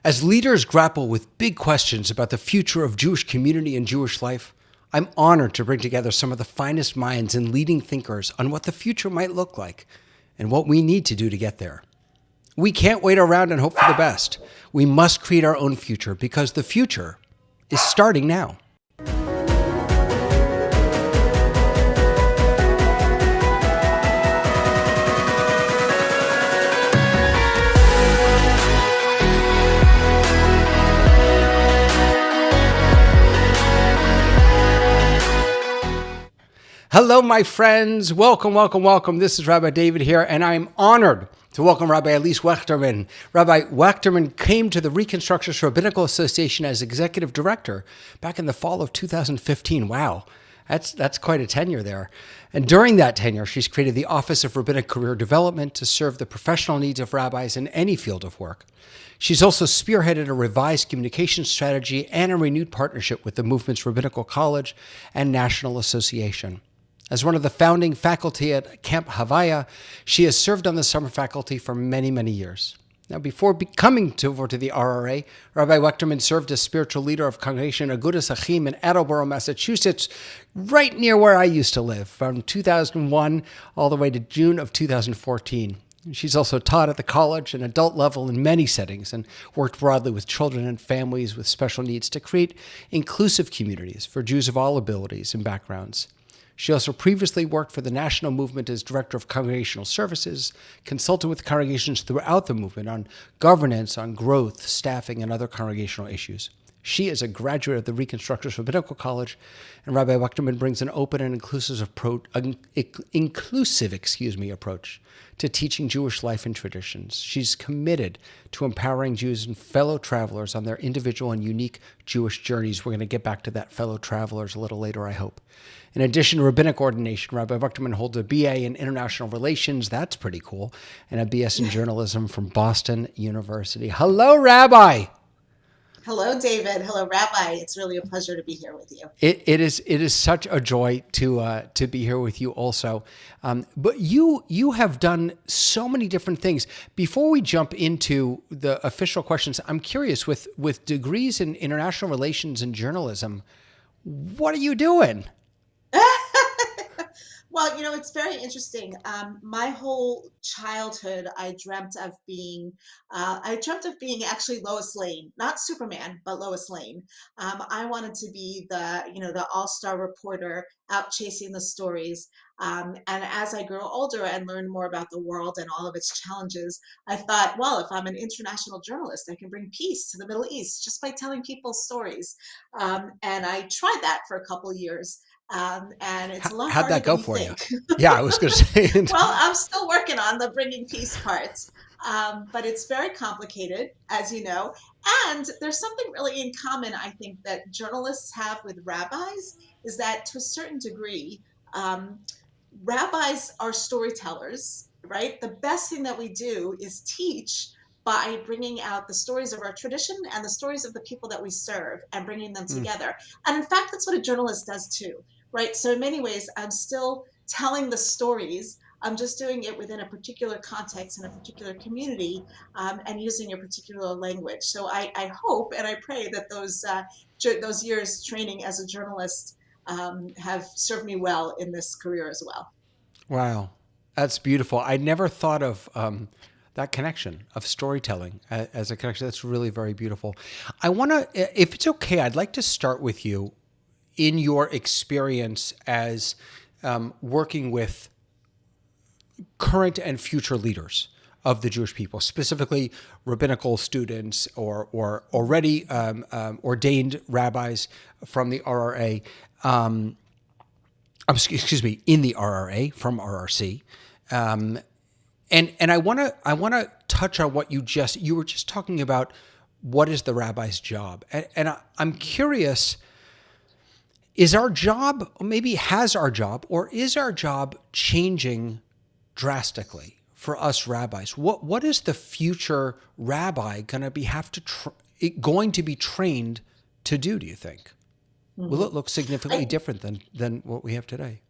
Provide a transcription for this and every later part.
As leaders grapple with big questions about the future of Jewish community and Jewish life, I'm honored to bring together some of the finest minds and leading thinkers on what the future might look like and what we need to do to get there. We can't wait around and hope for the best. We must create our own future because the future is starting now. Hello, my friends. Welcome, welcome, welcome. This is Rabbi David here, and I'm honored to welcome Rabbi Elyse Wechterman. Rabbi Wechterman came to the Reconstructing Rabbinical Association as executive director back in the fall of 2015. Wow, that's quite a tenure there. And during that tenure, she's created the Office of Rabbinic Career Development to serve the professional needs of rabbis in any field of work. She's also spearheaded a revised communication strategy and a renewed partnership with the movement's Rabbinical College and National Association. As one of the founding faculty at Camp Havaya, she has served on the summer faculty for many, many years. Now, before coming over to the RRA, Rabbi Wechterman served as spiritual leader of Congregation Agudas Achim in Attleboro, Massachusetts, right near where I used to live, from 2001 all the way to June of 2014. She's also taught at the college and adult level in many settings and worked broadly with children and families with special needs to create inclusive communities for Jews of all abilities and backgrounds. She also previously worked for the national movement as director of congregational services, consulting with congregations throughout the movement on governance, on growth, staffing, and other congregational issues. She is a graduate of the Reconstructing Rabbinical College, and Rabbi Wechterman brings an open and inclusive approach to teaching Jewish life and traditions. She's committed to empowering Jews and fellow travelers on their individual and unique Jewish journeys. We're going to get back to that, fellow travelers, a little later, I hope. In addition to rabbinic ordination, Rabbi Wechterman holds a BA in International Relations, that's pretty cool, and a BS in Journalism from Boston University. Hello, Rabbi. Hello, David. Hello, Rabbi. It's really a pleasure to be here with you. It is such a joy to be here with you also. But you have done so many different things. Before we jump into the official questions, I'm curious, with degrees in international relations and journalism, what are you doing? Well, it's very interesting. My whole childhood, I dreamt of being actually Lois Lane, not Superman, but Lois Lane. I wanted to be the all-star reporter out chasing the stories. And as I grew older and learned more about the world and all of its challenges, I thought, well, if I'm an international journalist, I can bring peace to the Middle East just by telling people stories. And I tried that for a couple of years. And it's a lot How'd harder that go than you for you? think. Yeah, I was going to say. Well, I'm still working on the bringing peace part, but it's very complicated, as you know. And there's something really in common, I think, that journalists have with rabbis is that to a certain degree, um, rabbis are storytellers, right? The best thing that we do is teach by bringing out the stories of our tradition and the stories of the people that we serve and bringing them together. And in fact, that's what a journalist does too, right? So in many ways, I'm still telling the stories. I'm just doing it within a particular context in a particular community, and using a particular language. So I hope and I pray that those years training as a journalist have served me well in this career as well. Wow, that's beautiful. I never thought of that connection of storytelling as a connection. That's really very beautiful. I want to, if it's okay, I'd like to start with you in your experience as working with current and future leaders of the Jewish people, specifically rabbinical students or already ordained rabbis from the RRA. Excuse me, in the RRA from RRC. And I want to touch on what you were just talking about. What is the rabbi's job? And I'm curious, is our job, or is our job changing drastically for us rabbis? What is the future rabbi going to be trained to do you think? Will it look significantly different than what we have today?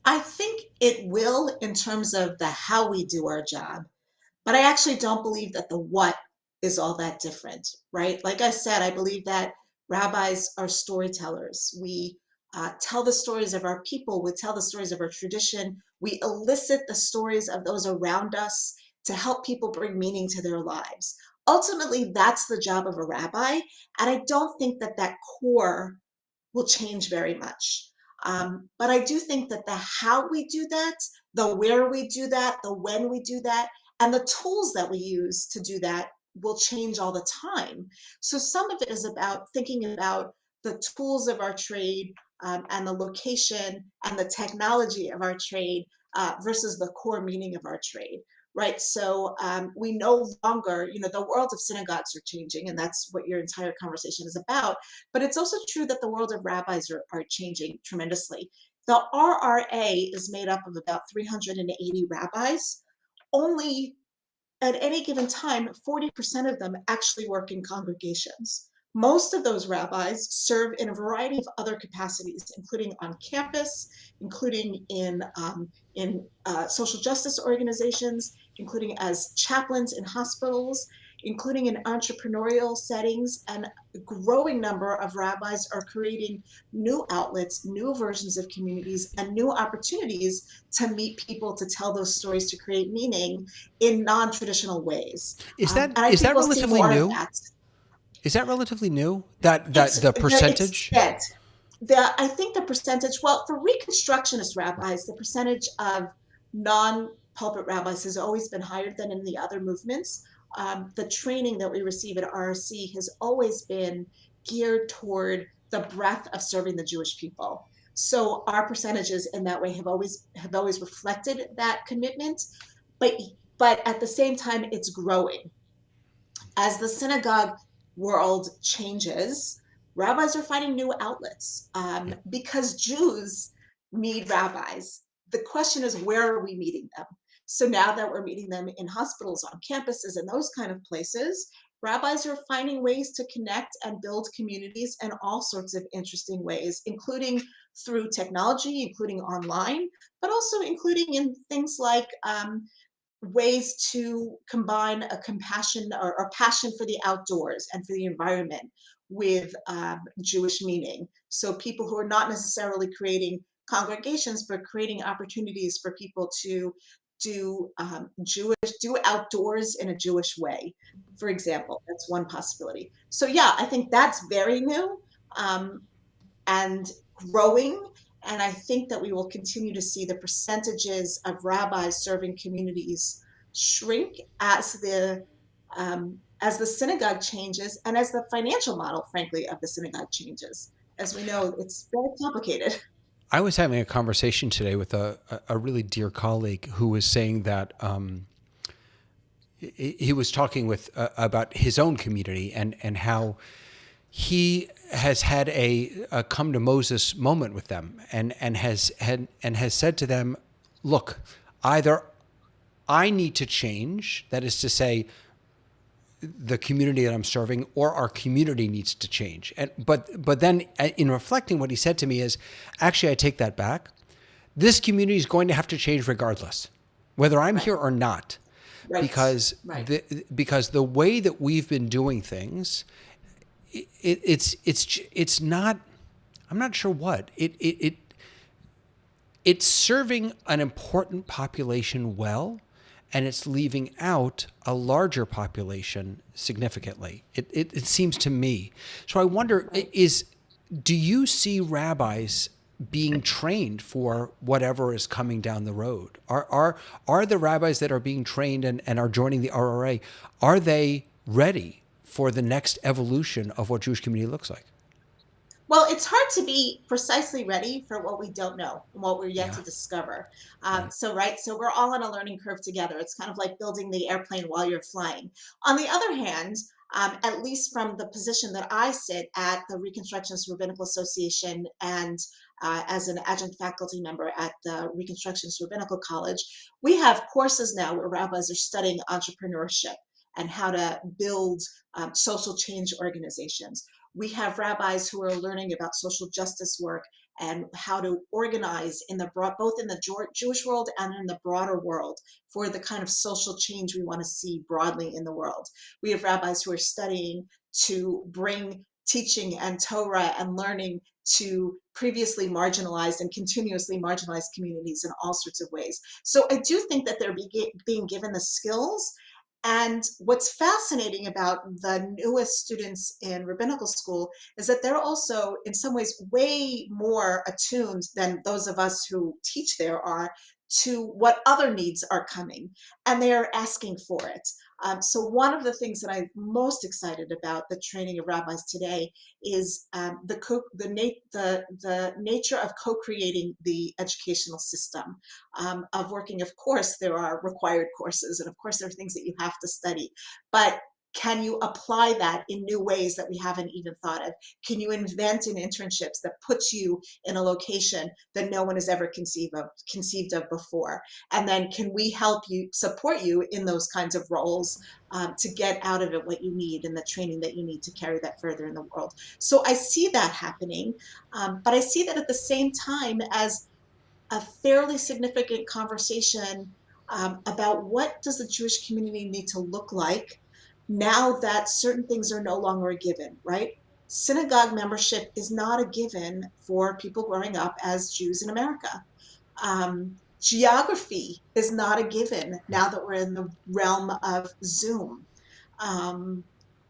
I think it will in terms of the how we do our job, but I actually don't believe that the what is all that different, right? Like I said, I believe that rabbis are storytellers. We tell the stories of our people, we tell the stories of our tradition, we elicit the stories of those around us to help people bring meaning to their lives. Ultimately, that's the job of a rabbi. And I don't think that that core will change very much. But I do think that the how we do that, the where we do that, the when we do that, and the tools that we use to do that will change all the time. So some of it is about thinking about the tools of our trade, and the location and the technology of our trade, versus the core meaning of our trade. Right. So we no longer, the world of synagogues are changing, and that's what your entire conversation is about. But it's also true that the world of rabbis are changing tremendously. The RRA is made up of about 380 rabbis. Only at any given time, 40% of them actually work in congregations. Most of those rabbis serve in a variety of other capacities, including on campus, including in social justice organizations, including as chaplains in hospitals, including in entrepreneurial settings. And a growing number of rabbis are creating new outlets, new versions of communities, and new opportunities to meet people, to tell those stories, to create meaning in non-traditional ways. Is And that I is think that we'll see relatively more of new? that. Is that relatively new? That It's the it's percentage? spent. I think the percentage, well, for Reconstructionist rabbis, the percentage of non-pulpit rabbis has always been higher than in the other movements. The training that we receive at RRC has always been geared toward the breadth of serving the Jewish people. So our percentages in that way have always reflected that commitment. But but at the same time, it's growing. As the synagogue world changes, rabbis are finding new outlets, Yeah. because Jews need rabbis. The question is, where are we meeting them? So now that we're meeting them in hospitals, on campuses, and those kind of places, rabbis are finding ways to connect and build communities in all sorts of interesting ways, including through technology, including online, but also including in things like ways to combine a compassion or passion for the outdoors and for the environment with Jewish meaning. So people who are not necessarily creating congregations, but creating opportunities for people to do outdoors in a Jewish way, for example. That's one possibility. So yeah, I think that's very new, um, and growing. And I think that we will continue to see the percentages of rabbis serving communities shrink as the synagogue changes, and as the financial model, frankly, of the synagogue changes. As we know, it's very complicated. I was having a conversation today with a really dear colleague who was saying that he was talking with about his own community and how he has had a come to Moses moment with them and has said to them, look, either I need to change, that is to say, the community that I'm serving, or our community needs to change. But then in reflecting, what he said to me is, actually, I take that back. This community is going to have to change regardless, whether I'm Right, here or not, right, because right. the way that we've been doing things, it's not. I'm not sure what it's serving an important population well, and it's leaving out a larger population significantly. It seems to me. So I wonder, Right. do you see rabbis being trained for whatever is coming down the road? Are the rabbis that are being trained and are joining the RRA, are they ready for the next evolution of what Jewish community looks like? Well, it's hard to be precisely ready for what we don't know and what we're yet Yeah, to discover. right. So we're all on a learning curve together. It's kind of like building the airplane while you're flying. On the other hand, at least from the position that I sit at the Reconstructionist Rabbinical Association, and as an adjunct faculty member at the Reconstructionist Rabbinical College, we have courses now where rabbis are studying entrepreneurship and how to build social change organizations. We have rabbis who are learning about social justice work and how to organize in the both in the Jewish world and in the broader world for the kind of social change we want to see broadly in the world. We have rabbis who are studying to bring teaching and Torah and learning to previously marginalized and continuously marginalized communities in all sorts of ways. So I do think that they're being given the skills. And what's fascinating about the newest students in rabbinical school is that they're also, in some ways, way more attuned than those of us who teach there are to what other needs are coming, and they are asking for it. So one of the things that I'm most excited about the training of rabbis today is the nature of co-creating the educational system, of working. Of course, there are required courses, and of course, there are things that you have to study, but can you apply that in new ways that we haven't even thought of? Can you invent in internships that puts you in a location that no one has ever conceived of before? And then can we help you, support you in those kinds of roles, to get out of it what you need and the training that you need to carry that further in the world? So I see that happening, but I see that at the same time as a fairly significant conversation, about what does the Jewish community need to look like now that certain things are no longer a given, right? Synagogue membership is not a given for people growing up as Jews in America. Geography is not a given now that we're in the realm of Zoom. Um,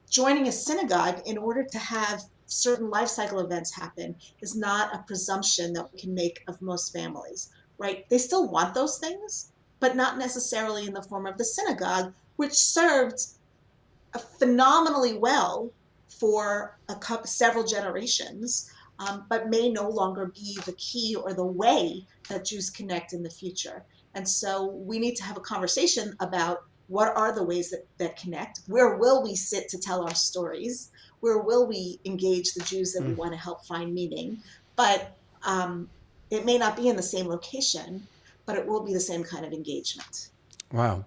Joining a synagogue in order to have certain life cycle events happen is not a presumption that we can make of most families, right? They still want those things, but not necessarily in the form of the synagogue, which served phenomenally well for several generations, but may no longer be the key or the way that Jews connect in the future. And so we need to have a conversation about what are the ways that connect? Where will we sit to tell our stories? Where will we engage the Jews that we want to help find meaning? But it may not be in the same location, but it will be the same kind of engagement. Wow.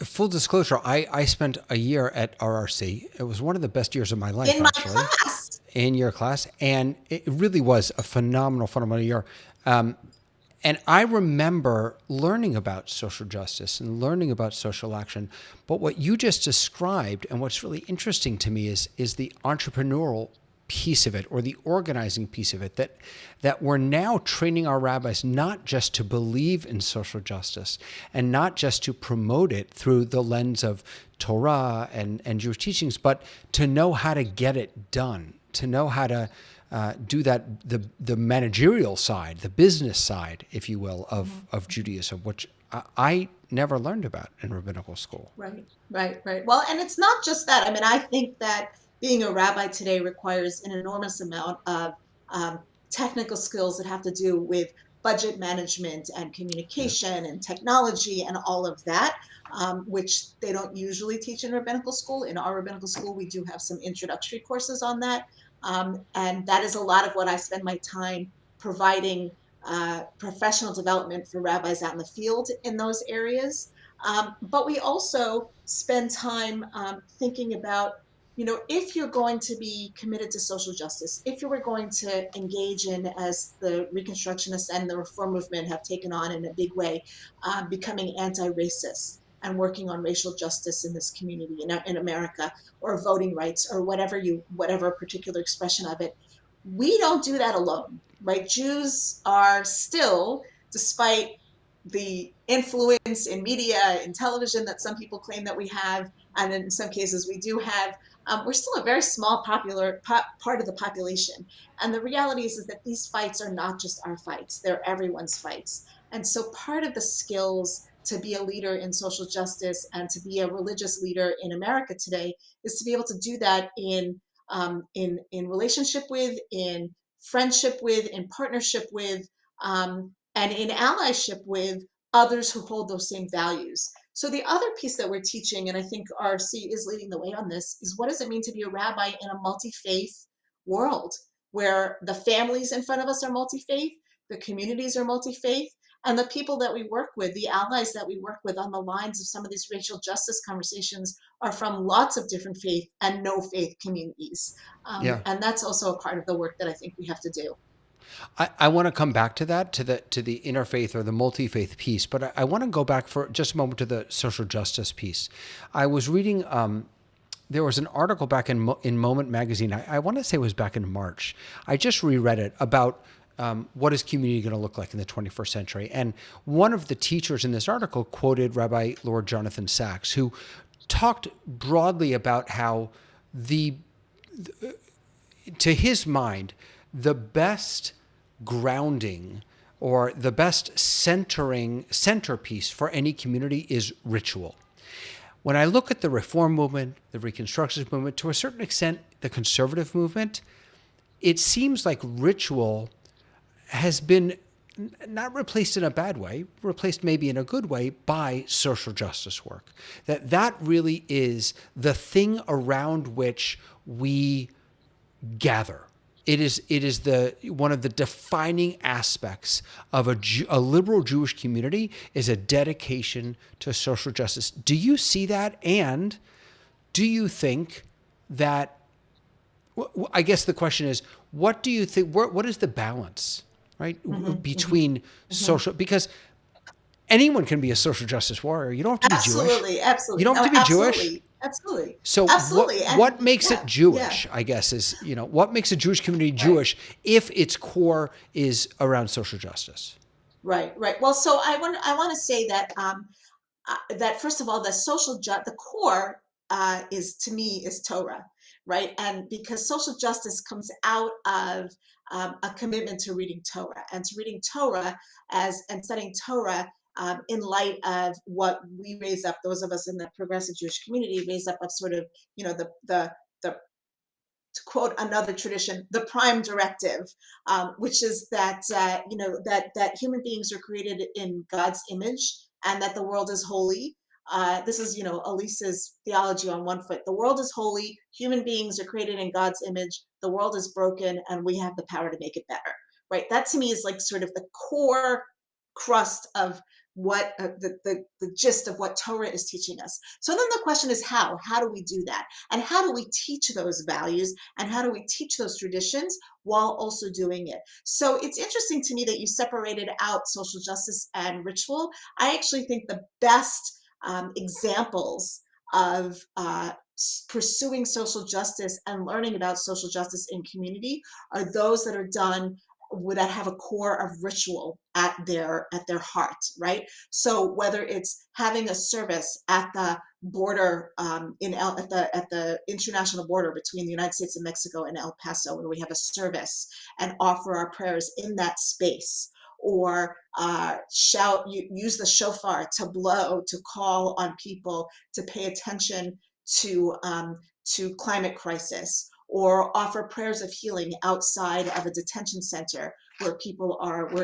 Full disclosure, I spent a year at RRC. It was one of the best years of my life, In my actually, class. in your class. And it really was a phenomenal year. And I remember learning about social justice and learning about social action. But what you just described, and what's really interesting to me, is the entrepreneurial piece of it, or the organizing piece of it, that we're now training our rabbis not just to believe in social justice and not just to promote it through the lens of Torah and Jewish teachings, but to know how to get it done, to know how to do that, the managerial side, the business side, if you will, of Judaism, which I never learned about in rabbinical school. Right. Well, and it's not just that. I mean, I think that being a rabbi today requires an enormous amount of technical skills that have to do with budget management and communication and technology and all of that, which they don't usually teach in rabbinical school. In our rabbinical school, we do have some introductory courses on that. And that is a lot of what I spend my time providing professional development for rabbis out in the field in those areas. But we also spend time thinking about, if you're going to be committed to social justice, if you were going to engage in, as the Reconstructionists and the Reform movement have taken on in a big way, becoming anti-racist and working on racial justice in this community in America, or voting rights, or whatever particular expression of it, we don't do that alone, right? Jews are still, despite the influence in media, in television that some people claim that we have, and in some cases we do have, we're still a very small part of the population. And the reality is that these fights are not just our fights, they're everyone's fights. And so part of the skills to be a leader in social justice and to be a religious leader in America today is to be able to do that in relationship with, in friendship with, in partnership with, and in allyship with others who hold those same values. So the other piece that we're teaching, and I think RC is leading the way on this, is what does it mean to be a rabbi in a multi-faith world where the families in front of us are multi-faith, the communities are multi-faith, and the people that we work with, the allies that we work with on the lines of some of these racial justice conversations, are from lots of different faith and no faith communities. Yeah. And that's also a part of the work that I think we have to do. I want to come back to that, to the interfaith or the multi-faith piece, but I want to go back for just a moment to the social justice piece. I was reading, there was an article back in Moment magazine. I want to say it was back in March. I just reread it about what is community going to look like in the 21st century. And one of the teachers in this article quoted Rabbi Lord Jonathan Sacks, who talked broadly about how to his mind, the best grounding or the best centerpiece for any community is ritual. When I look at the Reform movement, the Reconstructionist movement, to a certain extent, the conservative movement, it seems like ritual has been not replaced in a bad way, replaced maybe in a good way by social justice work. That really is the thing around which we gather. It is one of the defining aspects of a liberal Jewish community is a dedication to social justice. Do you see that? And do you think that, I guess the question is, what do you think, what is the balance, right, between social, because anyone can be a social justice warrior. You don't have to be Jewish. Absolutely. You don't have to be Jewish. Absolutely. So what makes it Jewish, I guess, is, what makes a Jewish community Jewish if its core is around social justice? Right. Well, so I want to say that that first of all, the core is, to me, is Torah, right? And because social justice comes out of a commitment to reading Torah and to reading Torah and studying Torah in light of what we raise up, those of us in the progressive Jewish community raise up of sort of, the to quote another tradition, the prime directive, which is that that human beings are created in God's image and that the world is holy. This is, Elise's theology on one foot. The world is holy. Human beings are created in God's image. The world is broken, and we have the power to make it better. Right. That to me is like sort of the core crust of what the gist of what Torah is teaching us. So then the question is how do we do that? And how do we teach those values? And how do we teach those traditions while also doing it? So it's interesting to me that you separated out social justice and ritual. I actually think the best examples of pursuing social justice and learning about social justice in community are those that are done that have a core of ritual at their heart, right? So whether it's having a service at the border at the international border between the United States and Mexico and El Paso, where we have a service and offer our prayers in that space, or use the shofar to blow, to call on people to pay attention to climate crisis, or offer prayers of healing outside of a detention center where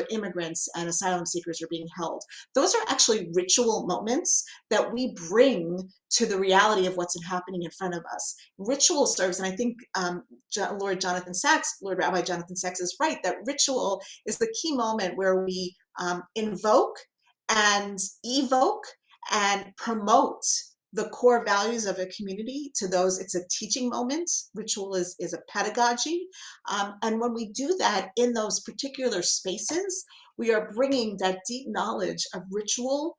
immigrants and asylum seekers are being held. Those are actually ritual moments that we bring to the reality of what's happening in front of us. Ritual serves, and I think Lord Rabbi Jonathan Sacks is right, that ritual is the key moment where we invoke and evoke and promote the core values of a community to those. It's a teaching moment. Ritual is a pedagogy. And when we do that in those particular spaces, we are bringing that deep knowledge of ritual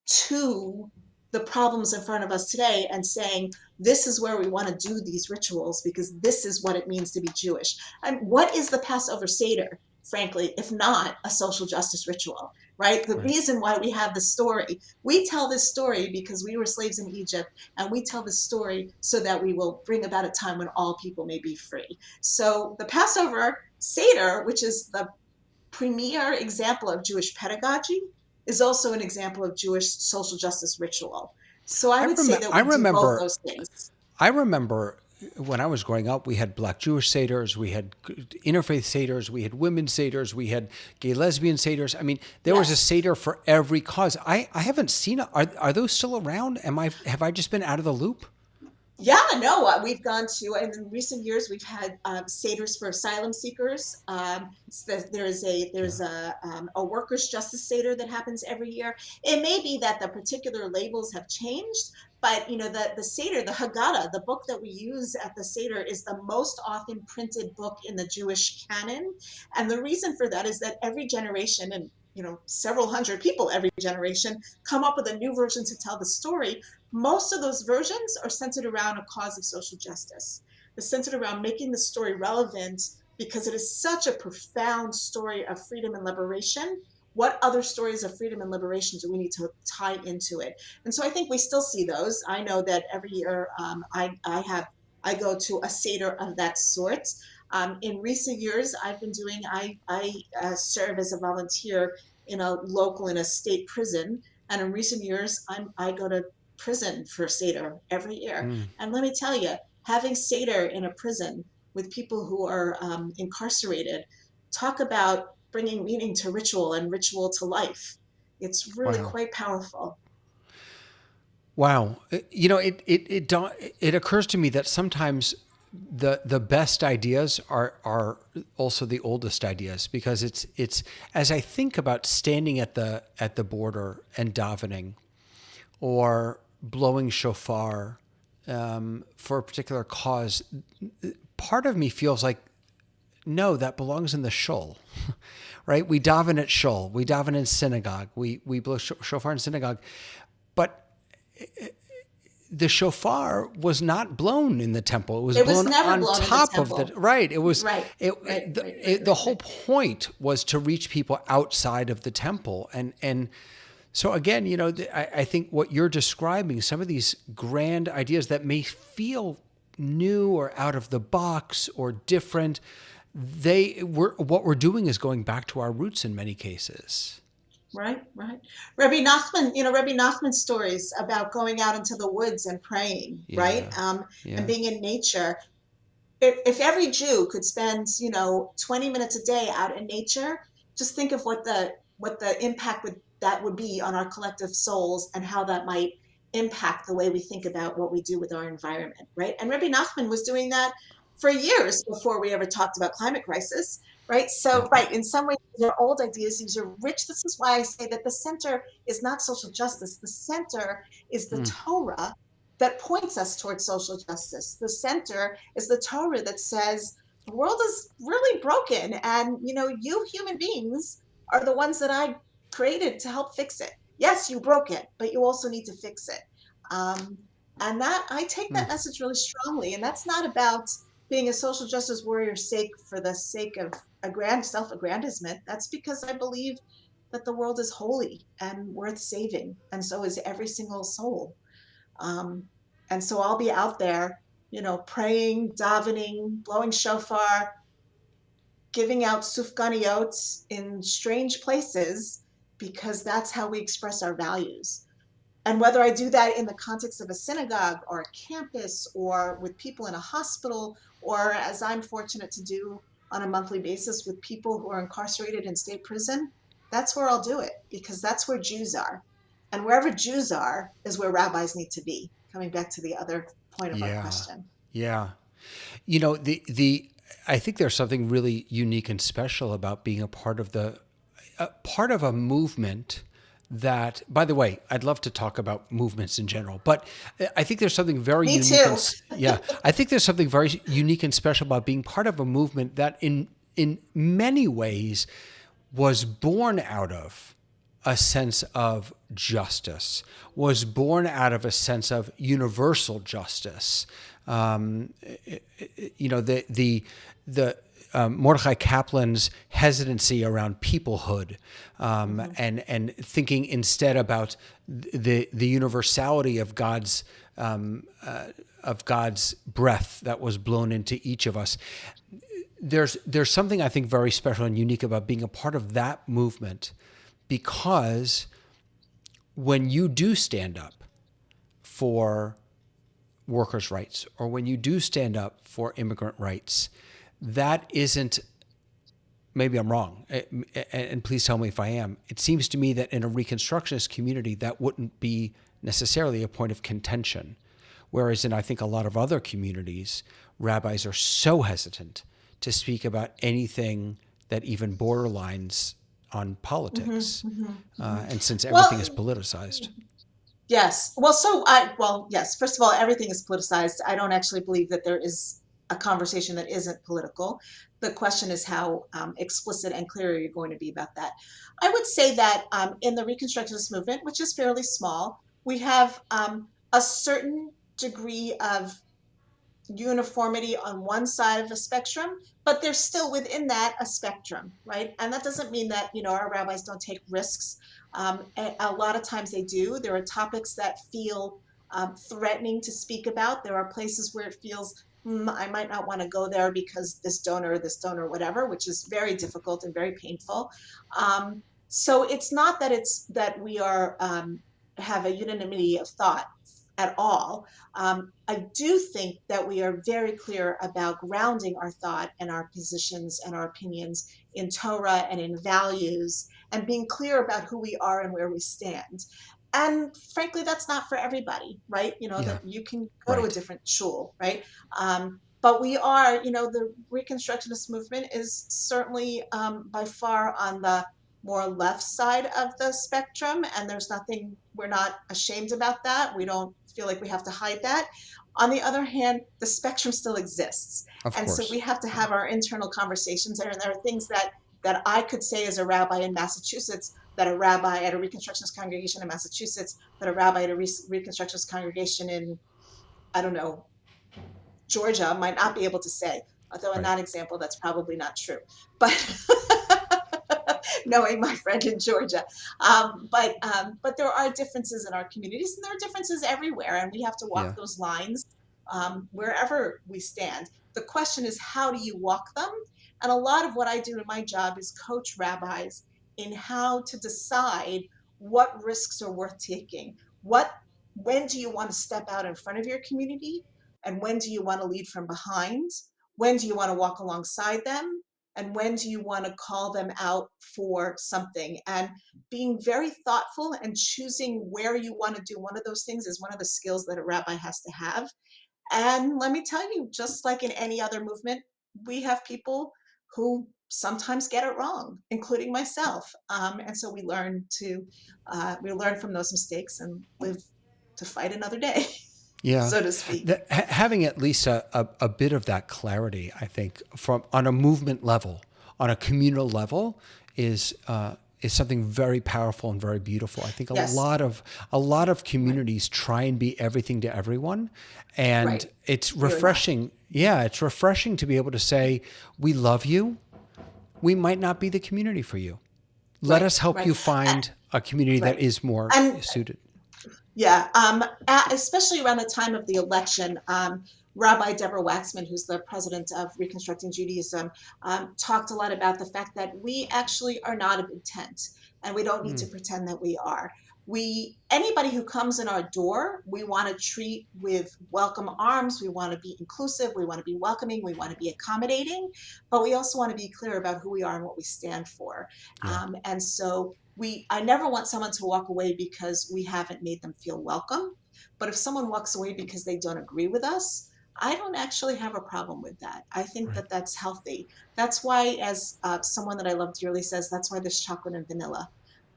to the problems in front of us today and saying, this is where we want to do these rituals because this is what it means to be Jewish. And what is the Passover Seder, frankly, if not a social justice ritual? Right? The reason why we have the story, we tell this story because we were slaves in Egypt, and we tell this story so that we will bring about a time when all people may be free. So the Passover Seder, which is the premier example of Jewish pedagogy, is also an example of Jewish social justice ritual. So I would say that we do both those things. I remember when I was growing up, we had Black Jewish Seders, we had interfaith Seders, we had women's Seders, we had gay lesbian Seders. I mean, there was a Seder for every cause. I haven't seen it. Are those still around? Have I just been out of the loop? Yeah, no, we've gone to, and in recent years, we've had Seders for asylum seekers. There's a workers' justice Seder that happens every year. It may be that the particular labels have changed, But the Seder, the Haggadah, the book that we use at the Seder, is the most often printed book in the Jewish canon. And the reason for that is that every generation, and several hundred people every generation, come up with a new version to tell the story. Most of those versions are centered around a cause of social justice. They're centered around making the story relevant because it is such a profound story of freedom and liberation. What other stories of freedom and liberation do we need to tie into it? And so I think we still see those. I know that every year I go to a Seder of that sort. In recent years, I serve as a volunteer in a state prison, and in recent years, I go to prison for Seder every year. Mm. And let me tell you, having Seder in a prison with people who are incarcerated, talk about bringing meaning to ritual and ritual to life. It's really Wow. quite powerful. Wow. It occurs to me that sometimes the best ideas are also the oldest ideas, because it's as I think about standing at the border and davening, or blowing shofar for a particular cause, part of me feels like, no, that belongs in the shul, right? We daven at shul, we daven in synagogue, we blow shofar in synagogue, but the shofar was not blown in the temple. It was blown never on blown top in of the the, temple. right. It was, Right. the whole point was to reach people outside of the temple. And so again, I think what you're describing, some of these grand ideas that may feel new or out of the box or different, what we're doing is going back to our roots in many cases. Right. Rabbi Nachman's stories about going out into the woods and praying, right? Yeah. And being in nature. If every Jew could spend, 20 minutes a day out in nature, just think of what the impact would be on our collective souls, and how that might impact the way we think about what we do with our environment, right? And Rabbi Nachman was doing that for years before we ever talked about climate crisis, right? So, Yeah. right, in some ways, these are old ideas, these are rich. This is why I say that the center is not social justice. The center is the Torah that points us towards social justice. The center is the Torah that says the world is really broken, and you human beings are the ones that I created to help fix it. Yes, you broke it, but you also need to fix it. And that I take that message really strongly. And that's not about being a social justice warrior for the sake of self-aggrandizement. That's because I believe that the world is holy and worth saving, and so is every single soul. And so I'll be out there, praying, davening, blowing shofar, giving out sufganiyot in strange places, because that's how we express our values. And whether I do that in the context of a synagogue or a campus, or with people in a hospital, or as I'm fortunate to do on a monthly basis with people who are incarcerated in state prison, that's where I'll do it, because that's where Jews are. And wherever Jews are is where rabbis need to be, coming back to the other point of our Yeah. question. Yeah. I think there's something really unique and special about being a part of a movement that, by the way, I'd love to talk about movements in general, but I think there's something very Me unique. too. I think there's something very unique and special about being part of a movement that in many ways was born out of a sense of justice, was born out of a sense of universal justice. Mordechai Kaplan's hesitancy around peoplehood, and thinking instead about the universality of God's breath that was blown into each of us. There's something I think very special and unique about being a part of that movement, because when you do stand up for workers' rights, or when you do stand up for immigrant rights, that isn't, maybe I'm wrong, and please tell me if I am, it seems to me that in a Reconstructionist community, that wouldn't be necessarily a point of contention. Whereas in, I think, a lot of other communities, rabbis are so hesitant to speak about anything that even borderlines on politics. And since everything is politicized. Yes. Well, yes. First of all, everything is politicized. I don't actually believe that there is a conversation that isn't political. The question is how explicit and clear you're going to be about that. I would say that in the Reconstructionist movement, which is fairly small, we have a certain degree of uniformity on one side of the spectrum, but there's still within that a spectrum, right? And that doesn't mean that, our rabbis don't take risks. A lot of times they do. There are topics that feel threatening to speak about. There are places where it feels, I might not want to go there because this donor, whatever, which is very difficult and very painful. So it's not that it's that we are have a unanimity of thought at all. I do think that we are very clear about grounding our thought and our positions and our opinions in Torah and in values and being clear about who we are and where we stand. And frankly, that's not for everybody, right? Yeah, That you can go to a right. different shul, right? But we are, the Reconstructionist movement is certainly by far on the more left side of the spectrum, and we're not ashamed about that. We don't feel like we have to hide that. On the other hand, the spectrum still exists. Of And so course. we have to have our internal conversations there. And there are things that I could say as a rabbi in Massachusetts, that a rabbi at a Reconstructionist congregation in Massachusetts, that a rabbi at a Reconstructionist congregation in, I don't know, Georgia might not be able to say. Although in Right. that example, that's probably not true. But knowing my friend in Georgia. But there are differences in our communities, and there are differences everywhere, and we have to walk Yeah. those lines wherever we stand. The question is, how do you walk them? And a lot of what I do in my job is coach rabbis in how to decide what risks are worth taking. When do you want to step out in front of your community? And when do you want to lead from behind? When do you want to walk alongside them? And when do you want to call them out for something? And being very thoughtful and choosing where you want to do one of those things is one of the skills that a rabbi has to have. And let me tell you, just like in any other movement, we have people who sometimes get it wrong, including myself. And so we learn from those mistakes and live to fight another day, Yeah, so to speak. having at least a bit of that clarity, I think, from on a movement level, on a communal level, is something very powerful and very beautiful. I think Yes, a lot of right, communities try and be everything to everyone, and right. it's We are not. refreshing. Yeah, it's refreshing to be able to say, "We love you. We might not be the community for you. Let Right, us help right, you find a community that right. is more And suited." yeah, especially around the time of the election, Rabbi Deborah Waxman, who's the president of Reconstructing Judaism, talked a lot about the fact that we actually are not a big tent, and we don't need to pretend that we are. Anybody who comes in our door, we want to treat with welcome arms. We want to be inclusive. We want to be welcoming. We want to be accommodating, but we also want to be clear about who we are and what we stand for. Yeah, And so I never want someone to walk away because we haven't made them feel welcome. But if someone walks away because they don't agree with us, I don't actually have a problem with that. I think right. that that's healthy. That's why, as someone that I love dearly says, that's why there's chocolate and vanilla.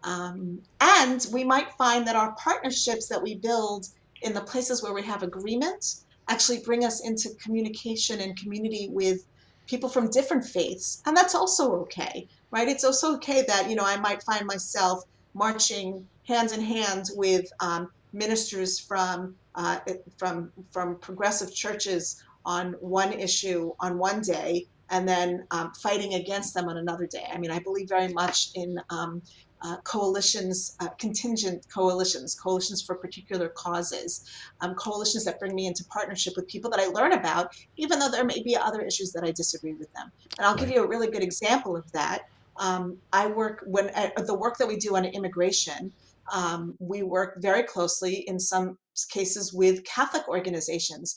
And we might find that our partnerships that we build in the places where we have agreement actually bring us into communication and community with people from different faiths. And that's also okay, right? It's also okay that, I might find myself marching hand in hand with ministers from progressive churches on one issue on one day, and then fighting against them on another day. I mean, I believe very much in coalitions, contingent coalitions for particular causes, coalitions that bring me into partnership with people that I learn about, even though there may be other issues that I disagree with them. And I'll give Right. you a really good example of that. I work when the work that we do on immigration. We work very closely in some cases with Catholic organizations,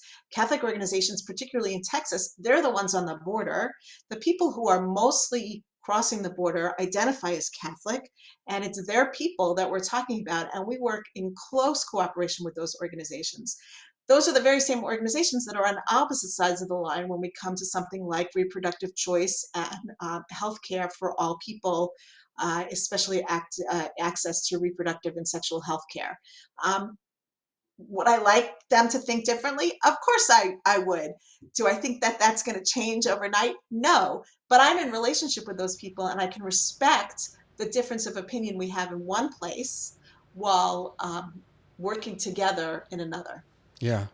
particularly in Texas. They're the ones on the border. The people who are mostly crossing the border identify as Catholic, and it's their people that we're talking about. And we work in close cooperation with those organizations. Those are the very same organizations that are on opposite sides of the line when we come to something like reproductive choice and healthcare for all people, especially access to reproductive and sexual health care. Would I like them to think differently? Of course I would. Do I think that that's going to change overnight? No. But I'm in relationship with those people and I can respect the difference of opinion we have in one place while working together in another. Yeah.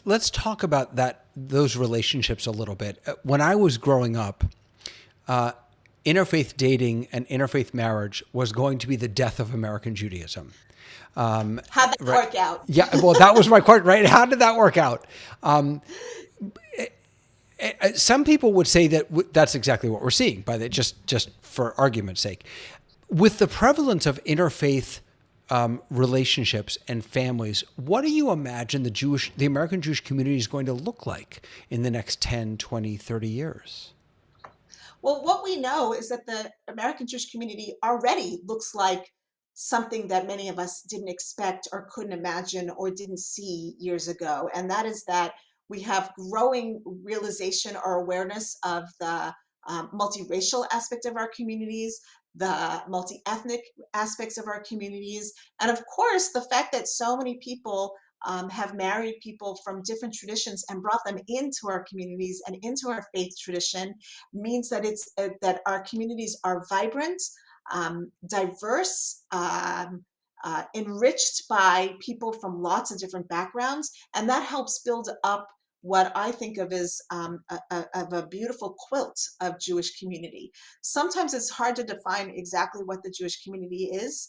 Let's talk about those relationships a little bit. When I was growing up, interfaith dating and interfaith marriage was going to be the death of American Judaism. How'd that Right? work out? Yeah. Well, that was my question. Right? How did that work out? Some people would say that that's exactly what we're seeing. By the just for argument's sake, with the prevalence of interfaith relationships and families, what do you imagine the American Jewish community is going to look like in the next 10, 20, 30 years? Well, what we know is that the American Jewish community already looks like something that many of us didn't expect or couldn't imagine or didn't see years ago. And that is that we have growing realization or awareness of the multiracial aspect of our communities, the multi-ethnic aspects of our communities, and of course, the fact that so many people have married people from different traditions and brought them into our communities and into our faith tradition means that it's that our communities are vibrant, diverse, enriched by people from lots of different backgrounds, and that helps build up what I think of as of a beautiful quilt of Jewish community. Sometimes it's hard to define exactly what the Jewish community is.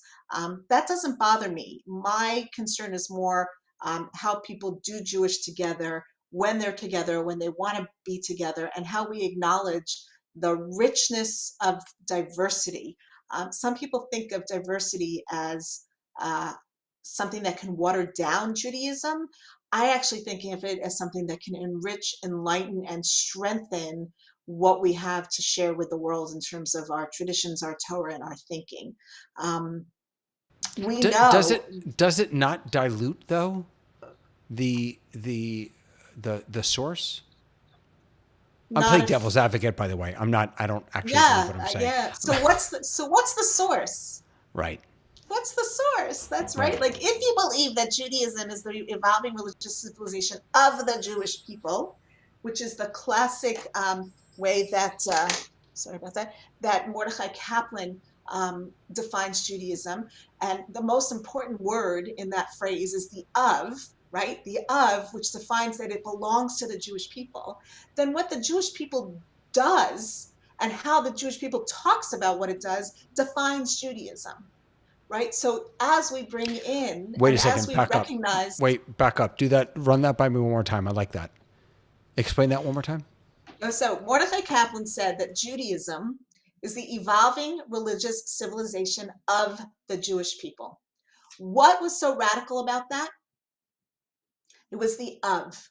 That doesn't bother me. My concern is more how people do Jewish together, when they want to be together, and how we acknowledge the richness of diversity. Some people think of diversity as uh, something that can water down Judaism. I actually think of it as something that can enrich, enlighten, and strengthen what we have to share with the world in terms of our traditions, our Torah, and our thinking. Um, we know Does it not dilute though the the source? I'm not playing if devil's advocate, by the way. I'm not. I don't actually believe yeah what I'm saying. yeah. So what's the source? Right. What's the source? That's right. Right. Like, if you believe that Judaism is the evolving religious civilization of the Jewish people, which is the classic way that, sorry about that, that Mordechai Kaplan defines Judaism. And the most important word in that phrase is the of, right? The of, which defines that it belongs to the Jewish people. Then what the Jewish people does and how the Jewish people talks about what it does defines Judaism, right? So as we bring in Wait a and as second. we Back up. recognize, Wait. Back up. Do that. Run that by me one more time. I like that. Explain that one more time. so Mordechai Kaplan said that Judaism is the evolving religious civilization of the Jewish people. What was so radical about that? It was the of.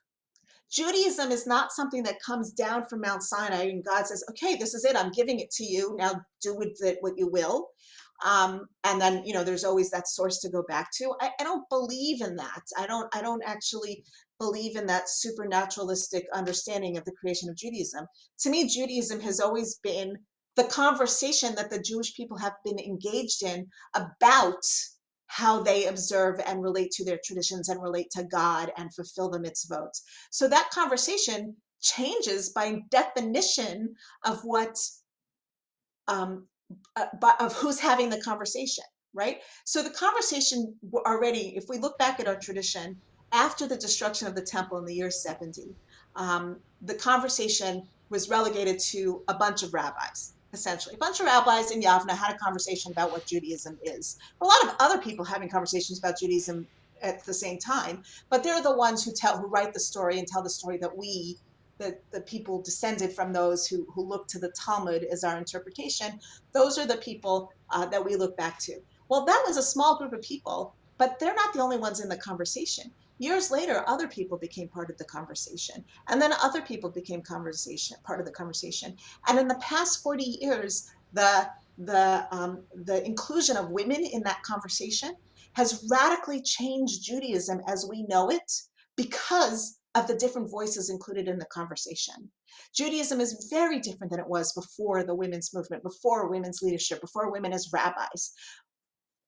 Judaism is not something that comes down from Mount Sinai and God says, okay, this is it. I'm giving it to you. Now do with it what you will. And then, there's always that source to go back to. I don't believe in that. I don't actually believe in that supernaturalistic understanding of the creation of Judaism. To me, Judaism has always been the conversation that the Jewish people have been engaged in about how they observe and relate to their traditions and relate to God and fulfill the mitzvot. So that conversation changes by definition of what um, of who's having the conversation, right? So the conversation already, if we look back at our tradition, after the destruction of the temple in the year 70, the conversation was relegated to a bunch of rabbis. Essentially, a bunch of rabbis in Yavna had a conversation about what Judaism is. A lot of other people having conversations about Judaism at the same time, but they're the ones who write the story and tell the story that the people descended from those who look to the Talmud as our interpretation. Those are the people that we look back to. Well, that was a small group of people, but they're not the only ones in the conversation. Years later, other people became part of the conversation, and then other people became part of the conversation. And in the past 40 years, the inclusion of women in that conversation has radically changed Judaism as we know it because of the different voices included in the conversation. Judaism is very different than it was before the women's movement, before women's leadership, before women as rabbis,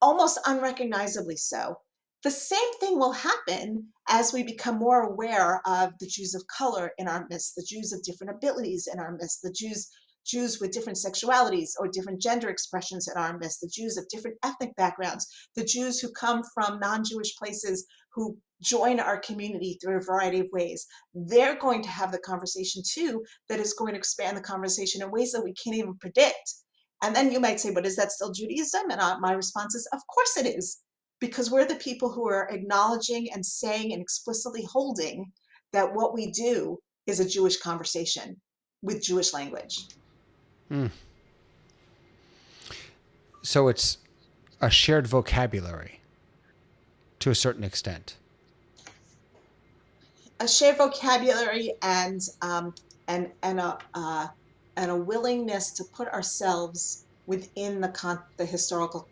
almost unrecognizably so. The same thing will happen as we become more aware of the Jews of color in our midst, the Jews of different abilities in our midst, the Jews with different sexualities or different gender expressions in our midst, the Jews of different ethnic backgrounds, the Jews who come from non-Jewish places who join our community through a variety of ways. They're going to have the conversation too that is going to expand the conversation in ways that we can't even predict. And then you might say, but is that still Judaism? And my response is, of course it is, because we're the people who are acknowledging and saying and explicitly holding that what we do is a Jewish conversation with Jewish language. So it's a shared vocabulary to a certain extent. A shared vocabulary and a willingness to put ourselves within the historical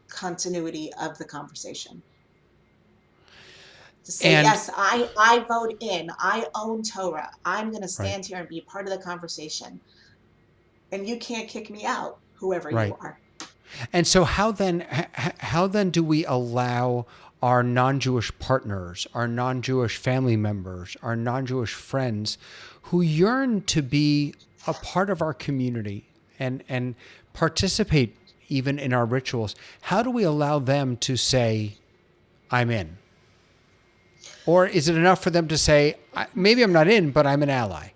continuity of the conversation. To say, And yes, I vote in, I own Torah, I'm going to right, stand here and be part of the conversation. And you can't kick me out, whoever you right. are. And so how then do we allow our non-Jewish partners, our non-Jewish family members, our non-Jewish friends who yearn to be a part of our community and participate even in our rituals, how do we allow them to say, I'm in? Or is it enough for them to say, maybe I'm not in, but I'm an ally?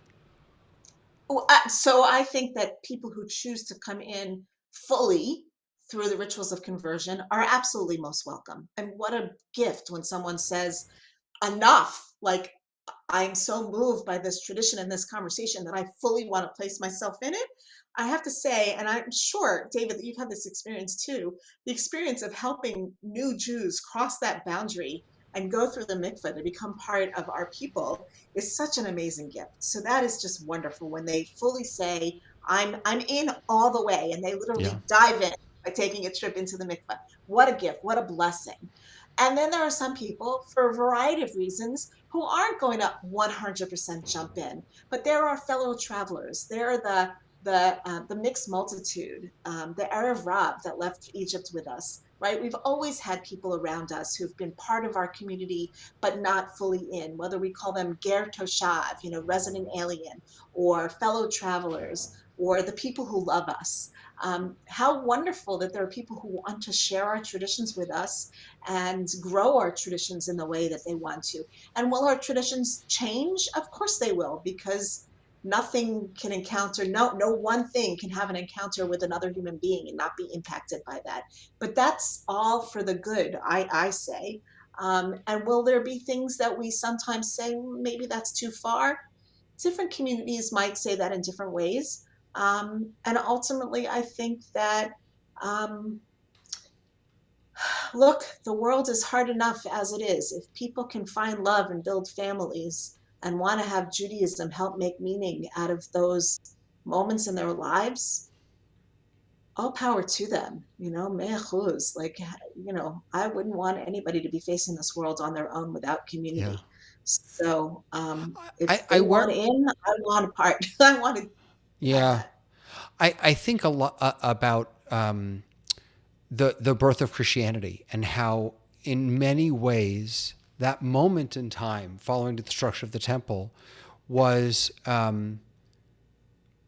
Well, so I think that people who choose to come in fully through the rituals of conversion are absolutely most welcome. And what a gift when someone says, enough, like, I'm so moved by this tradition and this conversation that I fully want to place myself in it. I have to say, and I'm sure, David, that you've had this experience too, the experience of helping new Jews cross that boundary and go through the mikveh to become part of our people is such an amazing gift. So that is just wonderful when they fully say, I'm in all the way, and they Yeah. literally dive in by taking a trip into the mikveh. What a gift, what a blessing. And then there are some people, for a variety of reasons, who aren't going to 100% jump in, but there are fellow travelers. There are the mixed multitude, the Arab Rab that left Egypt with us, right? We've always had people around us who've been part of our community, but not fully in, whether we call them Ger Toshav, resident alien, or fellow travelers, or the people who love us. How wonderful that there are people who want to share our traditions with us and grow our traditions in the way that they want to. And will our traditions change? Of course they will, because nothing can encounter, no one thing can have an encounter with another human being and not be impacted by that. But that's all for the good, I say. And will there be things that we sometimes say, maybe that's too far? Different communities might say that in different ways. And ultimately, I think that um, look, the world is hard enough as it is. If people can find love and build families and want to have Judaism help make meaning out of those moments in their lives, all power to them, mea chuz. Like, I wouldn't want anybody to be facing this world on their own without Yeah. community. So if I they want work. in, I want a part. I want to have Yeah. that. I think a lot about the birth of Christianity and how, in many ways, that moment in time following the destruction of the temple was a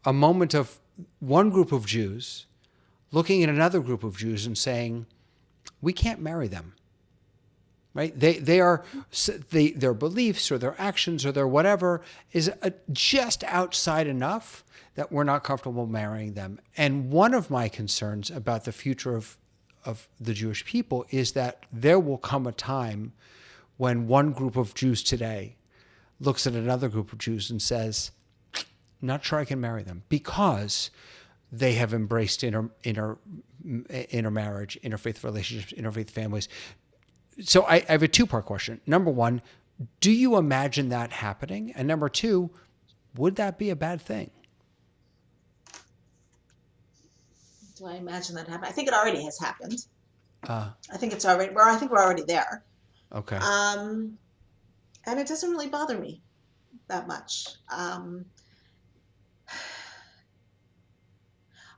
moment of one group of Jews looking at another group of Jews and saying, "We can't marry them." Right? Their beliefs or their actions or their whatever is just outside enough that we're not comfortable marrying them. And one of my concerns about the future of the Jewish people is that there will come a time when one group of Jews today looks at another group of Jews and says, not sure I can marry them, because they have embraced intermarriage, interfaith relationships, interfaith families. So I have a two-part question. Number one, do you imagine that happening? And number two, would that be a bad thing? Do I imagine that happen? I think it already has happened. Uh, I think it's already. I think we're already there. okay. Um, and it doesn't really bother me that much.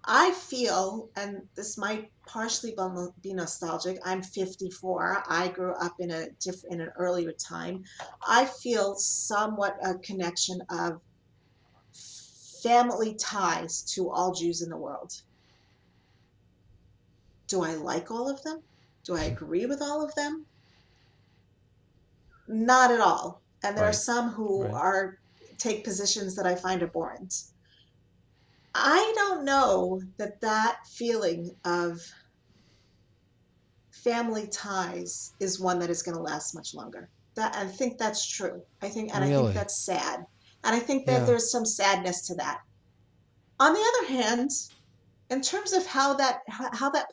I feel, and this might partially be nostalgic. I'm 54. I grew up in in an earlier time. I feel somewhat a connection of family ties to all Jews in the world. Do I like all of them? Do I agree with all of them? Not at all. And there are Right. some who Right. are take positions that I find abhorrent. I don't know that that feeling of family ties is one that is going to last much longer. That I think that's true. I think Really? that's sad. And I think that Yeah. there's some sadness to that. On the other hand, in terms of how that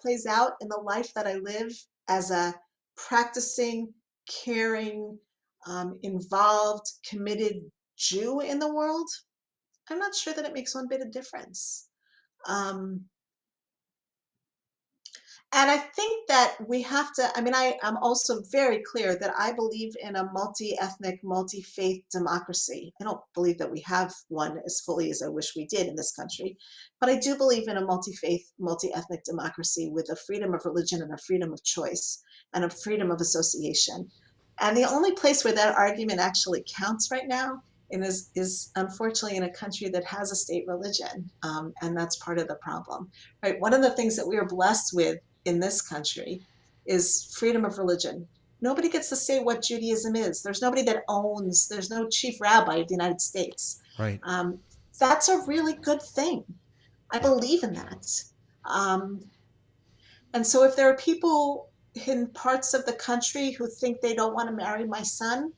plays out in the life that I live as a practicing, caring, involved, committed Jew in the world, I'm not sure that it makes one bit of difference. Um, And I think that we have to, I'm also very clear that I believe in a multi-ethnic, multi-faith democracy. I don't believe that we have one as fully as I wish we did in this country, but I do believe in a multi-faith, multi-ethnic democracy with a freedom of religion and a freedom of choice and a freedom of association. And the only place where that argument actually counts right now is unfortunately in a country that has a state religion, and that's part of the problem. Right? One of the things that we are blessed with in this country is freedom of religion. Nobody gets to say what Judaism is. There's nobody that owns, there's no chief rabbi of the United States. Right. Um, that's a really good thing. I believe in that. Um, and so if there are people in parts of the country who think they don't want to marry my son,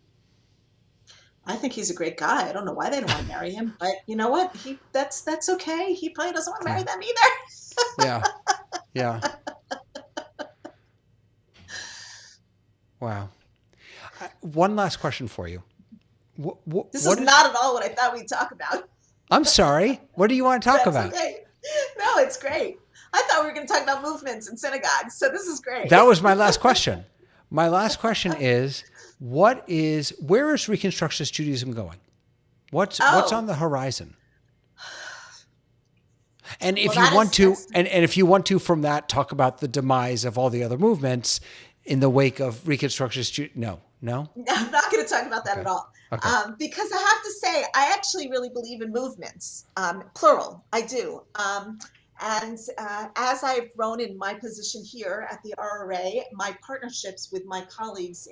I think he's a great guy. I don't know why they don't want to marry him, but you know what? That's okay. He probably doesn't want to marry Yeah. them either. Yeah. Yeah. Wow. One last question for you. This is What is, not at all what I thought we'd talk about. I'm sorry. What do you want to talk That's about? okay. No, it's great. I thought we were going to talk about movements and synagogues, so this is great. That was my last question. My last question is, where is Reconstructionist Judaism going? What's on Oh, the horizon? And well, if you want to, that's and if you want to from that, talk about the demise of all the other movements in the wake of Reconstructionist Judaism. No, no. I'm not going to talk about that at Okay. all. Okay. Because I have to say, I actually really believe in movements, plural. I do. And as I've grown in my position here at the RRA, my partnerships with my colleagues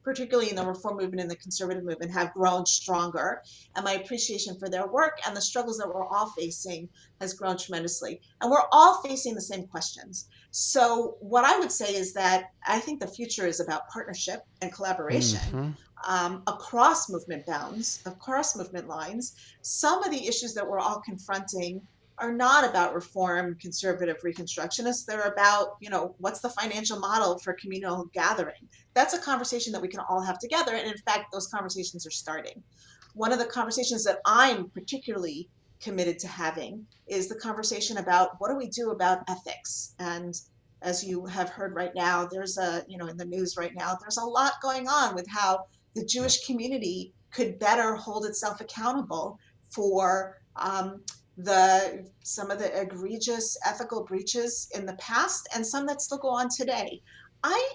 particularly in the reform movement and the conservative movement, have grown stronger. And my appreciation for their work and the struggles that we're all facing has grown tremendously. And we're all facing the same questions. So, what I would say is that I think the future is about partnership and collaboration, Mm-hmm. across movement bounds, across movement lines. Some of the issues that we're all confronting are not about reform, conservative, reconstructionists. They're about, what's the financial model for communal gathering? That's a conversation that we can all have together. And in fact, those conversations are starting. One of the conversations that I'm particularly committed to having is the conversation about what do we do about ethics. And as you have heard right now, in the news right now, there's a lot going on with how the Yeah. Jewish community could better hold itself accountable for some of the egregious ethical breaches in the past and some that still go on today. I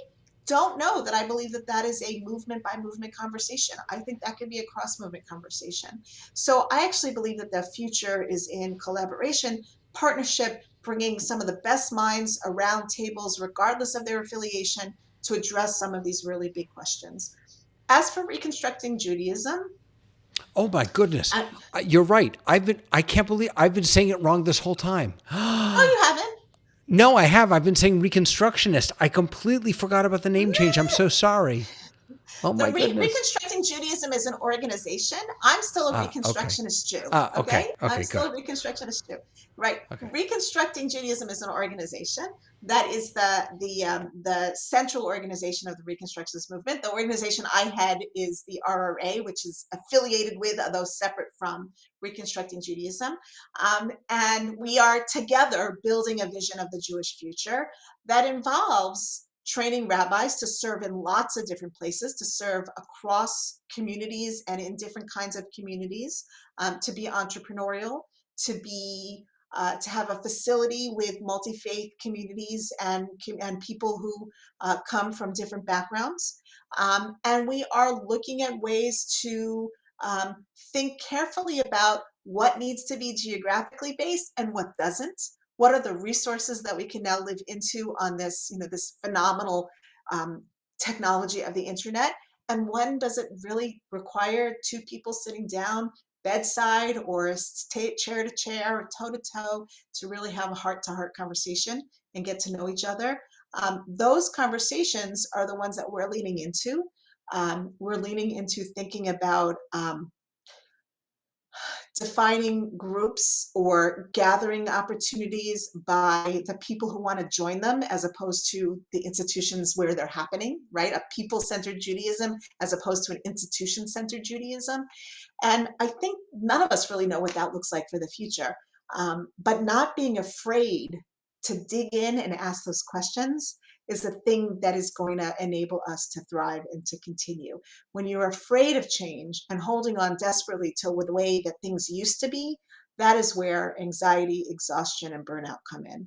don't know that I believe that that is a movement by movement conversation. I think that could be a cross movement conversation. So I actually believe that the future is in collaboration, partnership, bringing some of the best minds around tables, regardless of their affiliation, to address some of these really big questions. As for Reconstructing Judaism, Oh my goodness. I, You're right. I can't believe I've been saying it wrong this whole time. oh, you haven't? No, I have. I've been saying Reconstructionist. I completely forgot about the name change. I'm so sorry. Oh The my goodness. Reconstructing Judaism is an organization. I'm still a Okay. Reconstructionist Jew. Okay. Okay, I'm Okay, still good. a Reconstructionist Jew. Right. Okay. Reconstructing Judaism is an organization that is the central organization of the Reconstructionist movement. The organization I head is the RRA, which is affiliated with, though separate from, Reconstructing Judaism. And we are together building a vision of the Jewish future that involves training rabbis to serve in lots of different places, to serve across communities and in different kinds of communities, to be entrepreneurial, to be to have a facility with multi-faith communities and people who come from different backgrounds. And we are looking at ways to think carefully about what needs to be geographically based and what doesn't. What are the resources that we can now live into on this, this phenomenal um, technology of the internet? And when does it really require two people sitting down bedside or chair to chair or toe to toe to really have a heart to heart conversation and get to know each other? Those conversations are the ones that we're leaning into. We're leaning into thinking about defining groups or gathering opportunities by the people who want to join them as opposed to the institutions where they're happening, right? A people-centered Judaism as opposed to an institution-centered Judaism. And I think none of us really know what that looks like for the future. But not being afraid to dig in and ask those questions is the thing that is going to enable us to thrive and to continue. When you're afraid of change and holding on desperately to the way that things used to be, that is where anxiety, exhaustion, and burnout come in.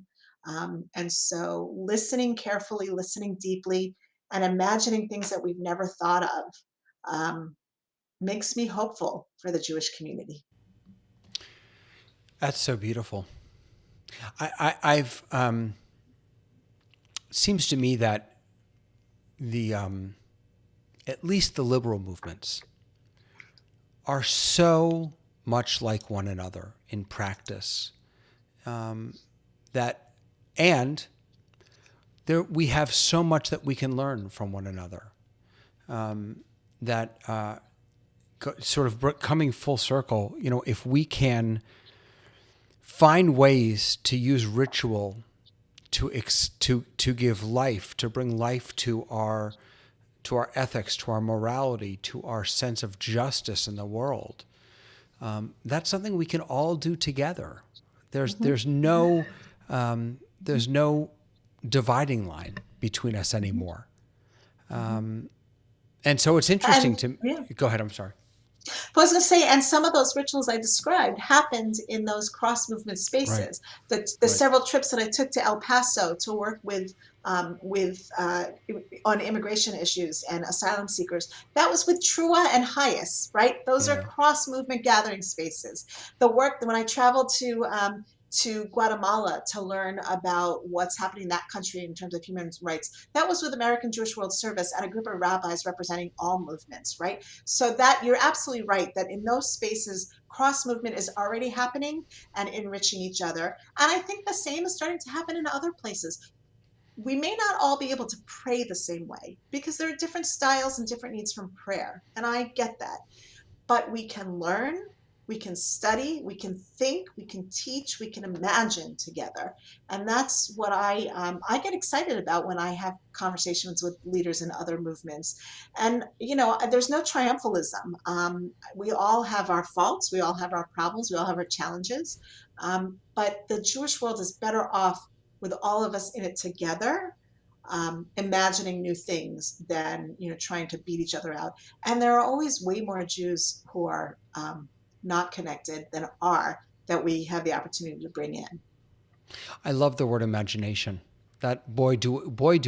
And so listening carefully, listening deeply, and imagining things that we've never thought of makes me hopeful for the Jewish community. That's so beautiful. I've seems to me that the at least the liberal movements are so much like one another in practice that, and there we have so much that we can learn from one another. That sort of coming full circle, if we can find ways to use ritual to give life, to bring life to our ethics, to our morality, to our sense of justice in the world. That's something we can all do together. There's no dividing line between us anymore. And so it's interesting go ahead. I'm sorry. I was going to say, and some of those rituals I described happened in those cross-movement spaces. Right. The several trips that I took to El Paso to work with on immigration issues and asylum seekers, that was with Trua and Hayas, right? Those are cross-movement gathering spaces. The work when I traveled to Guatemala to learn about what's happening in that country in terms of human rights, that was with American Jewish World Service and a group of rabbis representing all movements, right? So that you're absolutely right that in those spaces, cross movement is already happening and enriching each other. And I think the same is starting to happen in other places. We may not all be able to pray the same way because there are different styles and different needs from prayer. And I get that. But we can learn, we can study, we can think, we can teach, we can imagine together. And that's what I get excited about when I have conversations with leaders in other movements. And, there's no triumphalism. We all have our faults, we all have our problems, we all have our challenges. But the Jewish world is better off with all of us in it together, imagining new things than trying to beat each other out. And there are always way more Jews who are not connected than are that we have the opportunity to bring in. I love the word imagination. That boy do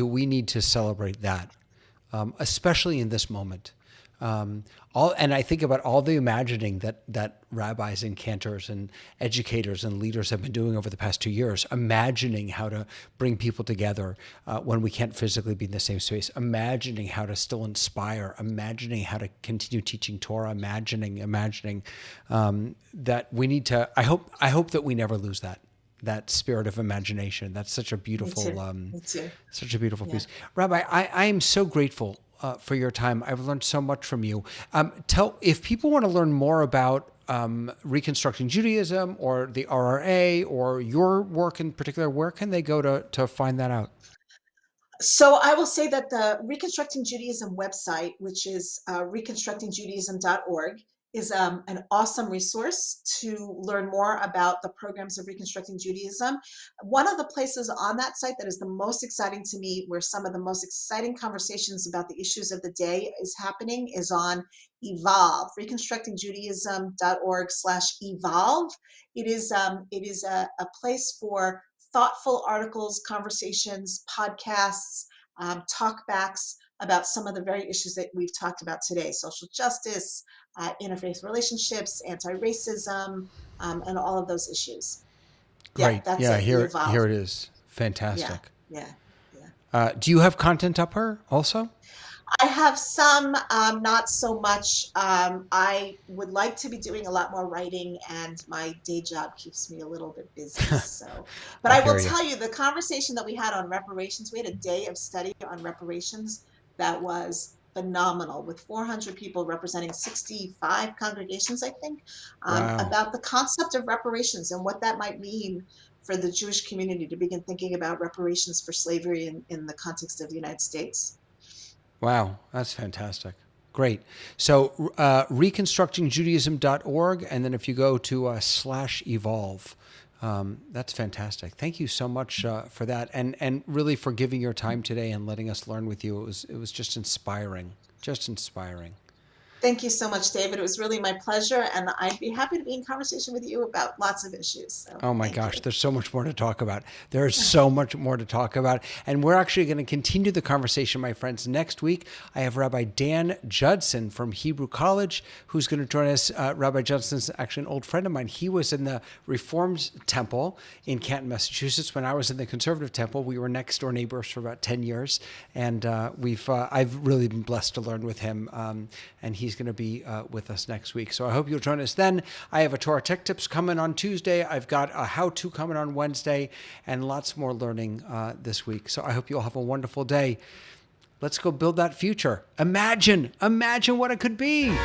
we need to celebrate that, especially in this moment. And I think about all the imagining that rabbis and cantors and educators and leaders have been doing over the past 2 years, imagining how to bring people together when we can't physically be in the same space, imagining how to still inspire, imagining how to continue teaching Torah, imagining that we need to. I hope that we never lose that spirit of imagination. That's such a beautiful, Me too. such a beautiful piece. Rabbi, I am so grateful for your time. I've learned so much from you. If people want to learn more about Reconstructing Judaism or the RRA or your work in particular, where can they go to find that out? So I will say that the Reconstructing Judaism website, which is reconstructingjudaism.org, is an awesome resource to learn more about the programs of Reconstructing Judaism. One of the places on that site that is the most exciting to me, where some of the most exciting conversations about the issues of the day is happening, is on Evolve, reconstructingjudaism.org/evolve. It is a place for thoughtful articles, conversations, podcasts, talkbacks about some of the very issues that we've talked about today: social justice, interfaith relationships, anti-racism, and all of those issues. Yeah, Great. that's Yeah, it. The here Evolve. it is. Yeah, Fantastic. yeah, yeah. Do you have content up here also? I have some, not so much. I would like to be doing a lot more writing, and my day job keeps me a little bit busy. So, but I I will hear you. tell you, the conversation that we had on reparations, we had a day of study on reparations that was phenomenal, with 400 people representing 65 congregations, I think, Wow. about the concept of reparations and what that might mean for the Jewish community to begin thinking about reparations for slavery in the context of the United States. Wow. That's fantastic. Great. So reconstructingjudaism.org. And then if you go to /evolve, that's fantastic. Thank you so much for that. And really for giving your time today and letting us learn with you. It was just inspiring. Just inspiring. Thank you so much, David. It was really my pleasure, and I'd be happy to be in conversation with you about lots of issues. So Oh my thank gosh, you. there's so much more to talk about. There is so much more to talk about. And we're actually going to continue the conversation, my friends. Next week, I have Rabbi Dan Judson from Hebrew College, who's going to join us. Rabbi Judson's actually an old friend of mine. He was in the Reformed Temple in Canton, Massachusetts. When I was in the Conservative Temple, we were next door neighbors for about 10 years. And I've really been blessed to learn with him. And he's going to be with us next week. So I hope you'll join us then. I have a Torah Tech Tips coming on Tuesday. I've got a how-to coming on Wednesday, and lots more learning this week. So I hope you all have a wonderful day. Let's go build that future. Imagine what it could be.